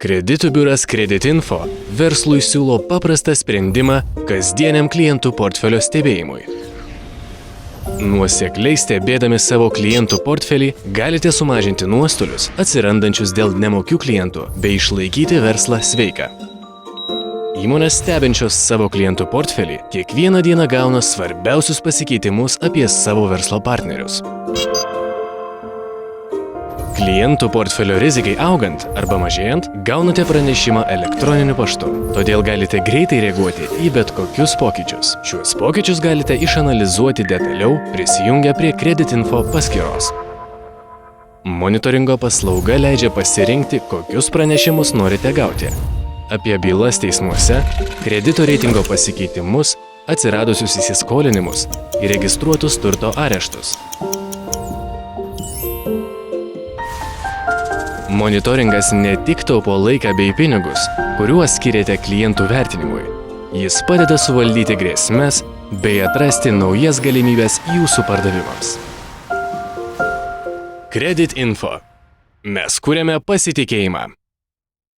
Kreditų biuras Credit Info verslui siūlo paprastą sprendimą kasdieniam klientų portfelio stebėjimui. Nuosekliai stebėdami savo klientų portfelį galite sumažinti nuostolius atsirandančius dėl nemokių klientų bei išlaikyti verslą sveiką. Įmonės stebinčios savo klientų portfelį kiekvieną dieną gauna svarbiausius pasikeitimus apie savo verslo partnerius. Klientų portfelio rizikai augant arba mažėjant, gaunate pranešimą elektroniniu paštu. Todėl galite greitai reaguoti į bet kokius pokyčius. Šiuos pokyčius galite išanalizuoti detaliau prisijungę prie Credit Info paskyros. Monitoringo paslauga leidžia pasirinkti, kokius pranešimus norite gauti. Apie bylas teismuose, kredito reitingo pasikeitimus, atsiradusius įsiskolinimus, įregistruotus turto areštus. Monitoringas ne tik taupo laiką bei pinigus, kuriuos skiriate klientų vertinimui. Jis padeda suvaldyti grėsmes bei atrasti naujas galimybes jūsų pardavimams. Credit Info. Mes kuriame pasitikėjimą.